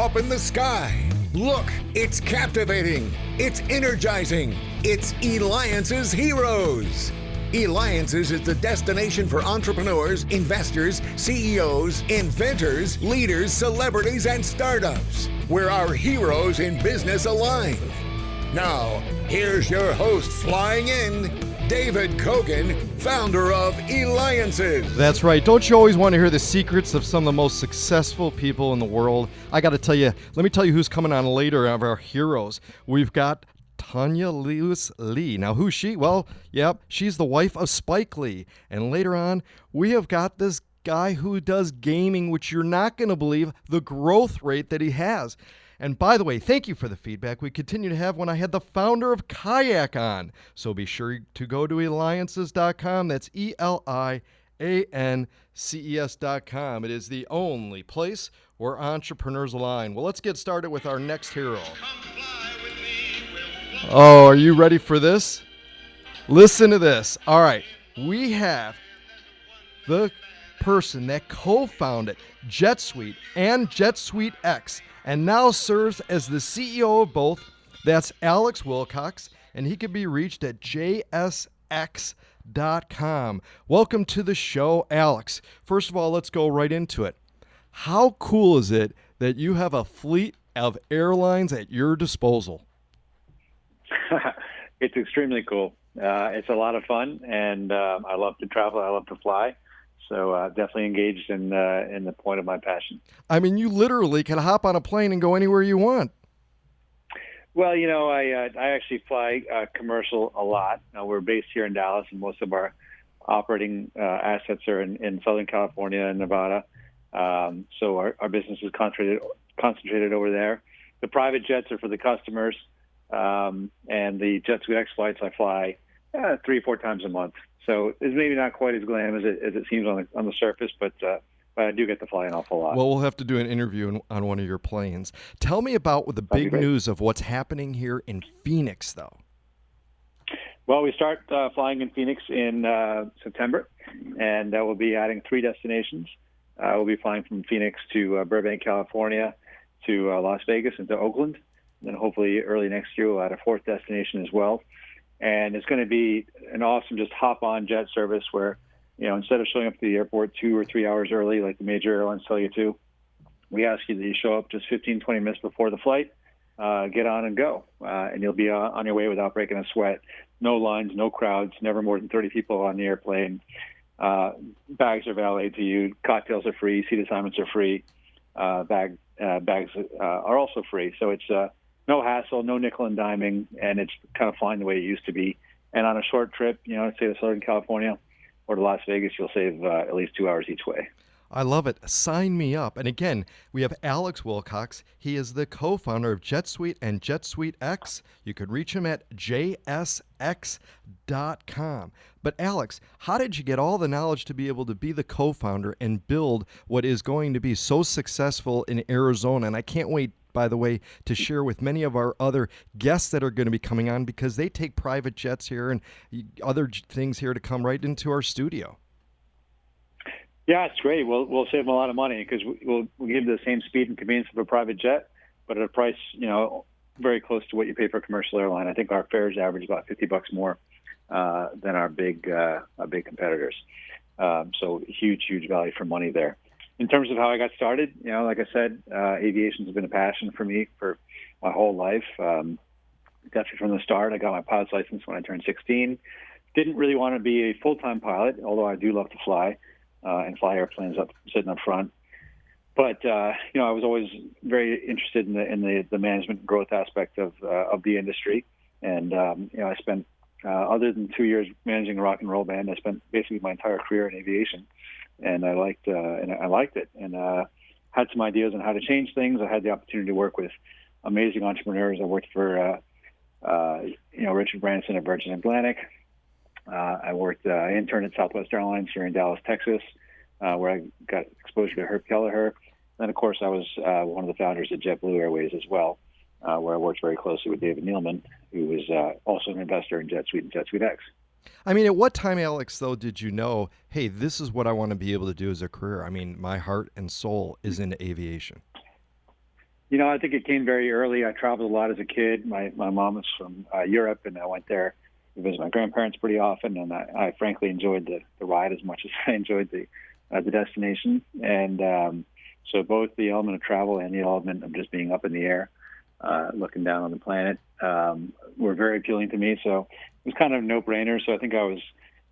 up in the sky. Look, it's captivating. It's energizing. It's Eliances Heroes. Eliances is the destination for entrepreneurs, investors, CEOs, inventors, leaders, celebrities, and startups, where our heroes in business align. Now, here's your host flying in, David Kogan, founder of Eliances. That's right. Don't you always want to hear the secrets of some of the most successful people in the world? I got to tell you, let me tell you who's coming on later of our heroes. We've got Tanya Lewis Lee. Now, who's she? Well, yep, she's the wife of Spike Lee. And later on, we have got this guy who does gaming, which you're not going to believe the growth rate that he has. And by the way, thank you for the feedback we continue to have when I had the founder of Kayak on. So be sure to go to Eliances.com. That's Eliances.com. It is the only place where entrepreneurs align. Well, let's get started with our next hero. Oh, are you ready for this? Listen to this. All right. We have the person that co-founded JetSuite and JetSuiteX and now serves as the CEO of both. That's Alex Wilcox, and he can be reached at JSX.com. Welcome to the show, Alex. First of all, let's go right into it. How cool is it that you have a fleet of airlines at your disposal? It's extremely cool. It's a lot of fun, and I love to travel. I love to fly. So definitely engaged in the point of my passion. I mean, you literally can hop on a plane and go anywhere you want. Well, you know, I actually fly commercial a lot. We're based here in Dallas, and most of our operating assets are in Southern California and Nevada. So our business is concentrated over there. The private jets are for the customers, and the JetSuiteX flights I fly 3-4 times a month. So it's maybe not quite as glam as it seems on the surface, but I do get to fly an awful lot. Well, we'll have to do an interview on one of your planes. Tell me about the big news of what's happening here in Phoenix, though. Well, we start flying in Phoenix in September, and we'll be adding 3 destinations. We'll be flying from Phoenix to Burbank, California, to Las Vegas, and to Oakland. And then hopefully early next year we'll add a 4th destination as well. And it's going to be an awesome just hop-on jet service where, you know, instead of showing up to the airport 2 or 3 hours early like the major airlines tell you to, we ask you that you show up just 15, 20 minutes before the flight, get on and go. And you'll be on your way without breaking a sweat. No lines, no crowds, never more than 30 people on the airplane. Bags are valeted to you. Cocktails are free. Seat assignments are free. Bags are also free. So it's no hassle, no nickel and diming, and it's kind of flying the way it used to be. And on a short trip, you know, say to Southern California or to Las Vegas, you'll save at least 2 hours each way. I love it. Sign me up. And again, we have Alex Wilcox. He is the co-founder of JetSuite and JetSuiteX. You could reach him at JSX.com. But Alex, how did you get all the knowledge to be able to be the co-founder and build what is going to be so successful in Arizona? And I can't wait, by the way, to share with many of our other guests that are going to be coming on because they take private jets here and other things here to come right into our studio. Yeah, it's great. We'll save them a lot of money because we'll give the same speed and convenience of a private jet, but at a price, you know, very close to what you pay for a commercial airline. I think our fares average about $50 more than our big competitors. So huge value for money there. In terms of how I got started, you know, like I said, aviation has been a passion for me for my whole life. Definitely from the start. I got my pilot's license when I turned 16. Didn't really want to be a full-time pilot, although I do love to fly and fly airplanes sitting up front. But you know, I was always very interested in the management and growth aspect of the industry. And you know, I spent other than 2 years managing a rock and roll band, I spent basically my entire career in aviation. And I liked it, and had some ideas on how to change things. I had the opportunity to work with amazing entrepreneurs. I worked for, you know, Richard Branson at Virgin Atlantic. I worked intern at Southwest Airlines here in Dallas, Texas, where I got exposure to Herb Kelleher. Then, of course, I was one of the founders at JetBlue Airways as well, where I worked very closely with David Neeleman, who was also an investor in JetSuite and JetSuiteX. I mean, at what time, Alex, though, did you know, hey, this is what I want to be able to do as a career? I mean, my heart and soul is into aviation. I think it came very early. I traveled a lot as a kid. My mom was from Europe, and I went there to visit my grandparents pretty often, and I frankly enjoyed the ride as much as I enjoyed the destination. And so both the element of travel and the element of just being up in the air, looking down on the planet, were very appealing to me. So it was kind of a no-brainer. So I think I was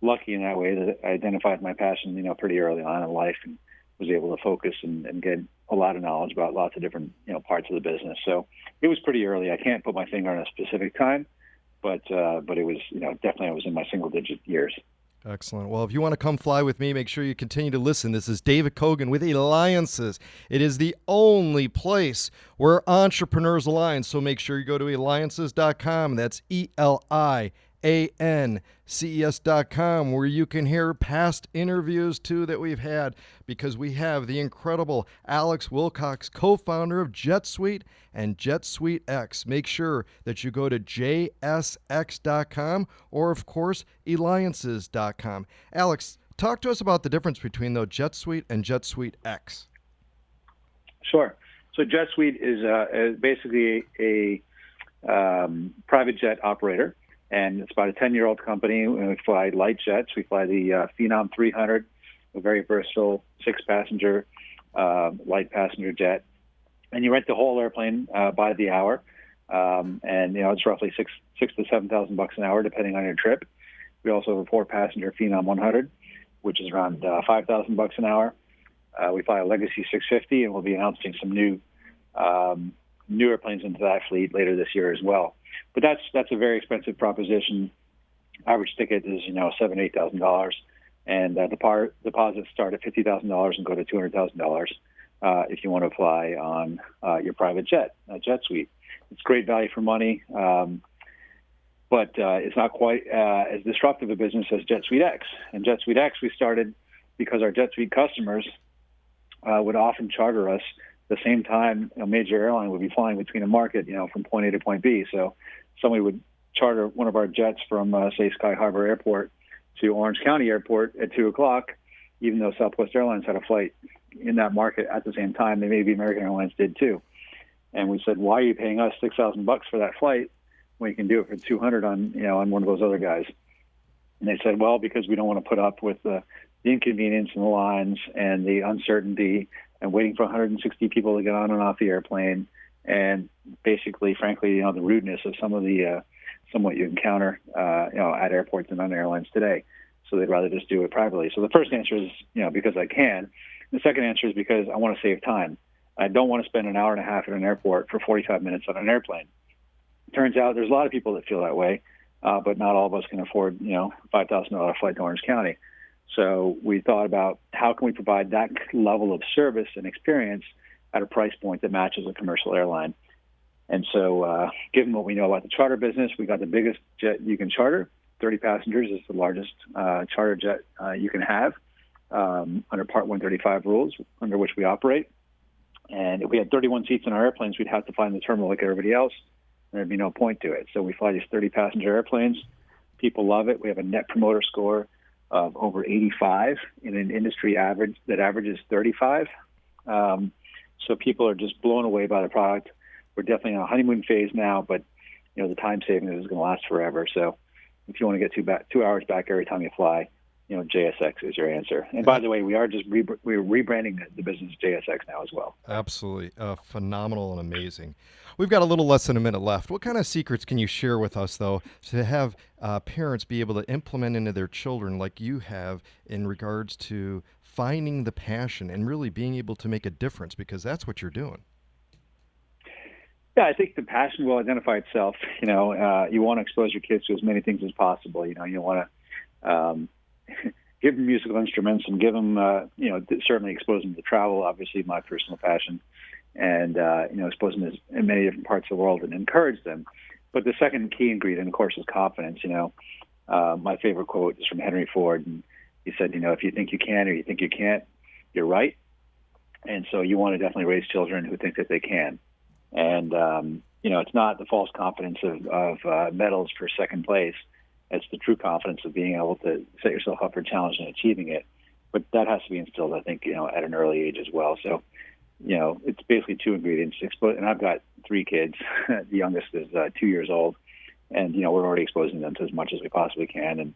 lucky in that way that I identified my passion, pretty early on in life, and was able to focus and get a lot of knowledge about lots of different, parts of the business. So it was pretty early. I can't put my finger on a specific time, but it was, definitely I was in my single-digit years. Excellent. Well, if you want to come fly with me, make sure you continue to listen. This is David Kogan with Eliances. It is the only place where entrepreneurs align. So make sure you go to Eliances.com. That's Eliances.com, where you can hear past interviews too that we've had, because we have the incredible Alex Wilcox, co-founder of JetSuite and JetSuiteX. Make sure that you go to JSX.com or, of course, Eliances.com. Alex, talk to us about the difference between the JetSuite and JetSuiteX. Sure. So JetSuite is basically a private jet operator, and it's about a 10-year-old company. We fly light jets. We fly the Phenom 300, a very versatile 6-passenger light passenger jet. And you rent the whole airplane by the hour, and it's roughly $6,000 to $7,000 an hour, depending on your trip. We also have a 4-passenger Phenom 100, which is around $5,000 an hour. We fly a Legacy 650, and we'll be announcing some new airplanes into that fleet later this year as well. But that's a very expensive proposition. Average ticket is $7,000 to $8,000, and deposits start at $50,000 and go to $200,000 if you want to fly on your private jet, JetSuite. It's great value for money, but it's not quite as disruptive a business as JetSuiteX. And JetSuiteX we started because our JetSuite customers would often charter us the same time a major airline would be flying between a market, from point A to point B. So somebody would charter one of our jets from, say, Sky Harbor Airport to Orange County Airport at 2 o'clock, even though Southwest Airlines had a flight in that market at the same time. Maybe American Airlines did too. And we said, why are you paying us $6,000 for that flight when you can do it for $200 on one of those other guys? And they said, well, because we don't want to put up with the inconvenience and the lines and the uncertainty and waiting for 160 people to get on and off the airplane, and basically, frankly, the rudeness of some of the what you encounter, at airports and on airlines today. So they'd rather just do it privately. So the first answer is, because I can. The second answer is because I want to save time. I don't want to spend an hour and a half at an airport for 45 minutes on an airplane. Turns out there's a lot of people that feel that way, but not all of us can afford, $5,000 flight to Orange County. So we thought about how can we provide that level of service and experience at a price point that matches a commercial airline. And so given what we know about the charter business, we got the biggest jet you can charter. 30 passengers is the largest charter jet you can have under Part 135 rules under which we operate. And if we had 31 seats in our airplanes, we'd have to find the terminal like everybody else, and there'd be no point to it. So we fly these 30-passenger airplanes. People love it. We have a net promoter score of over 85 in an industry average that averages 35. So people are just blown away by the product. We're definitely in a honeymoon phase now, but the time saving is going to last forever. So if you want to get 2 hours back every time you fly, JSX is your answer. And by the way, we are just we're rebranding the business JSX now as well. Absolutely phenomenal and amazing. We've got a little less than a minute left. What kind of secrets can you share with us, though, to have parents be able to implement into their children like you have in regards to finding the passion and really being able to make a difference, because that's what you're doing? Yeah, I think the passion will identify itself. You want to expose your kids to as many things as possible. You want to give them musical instruments and give them, certainly expose them to travel, obviously my personal passion, and, expose them in many different parts of the world and encourage them. But the second key ingredient, of course, is confidence. My favorite quote is from Henry Ford, and he said, if you think you can or you think you can't, you're right. And so you want to definitely raise children who think that they can. And, it's not the false confidence of medals for second place. It's the true confidence of being able to set yourself up for a challenge and achieving it. But that has to be instilled, I think, at an early age as well. So it's basically two ingredients. And I've got 3 kids. The youngest is 2 years old. And, we're already exposing them to as much as we possibly can. And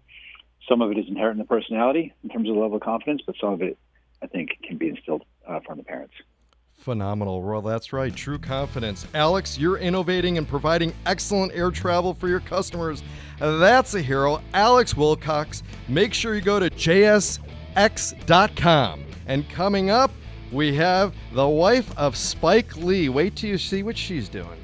some of it is inherent in the personality in terms of the level of confidence, but some of it, I think, can be instilled from the parents. Phenomenal. Well, that's right. True confidence. Alex, you're innovating and providing excellent air travel for your customers. That's a hero. Alex Wilcox. Make sure you go to JSX.com. And coming up, we have the wife of Spike Lee. Wait till you see what she's doing.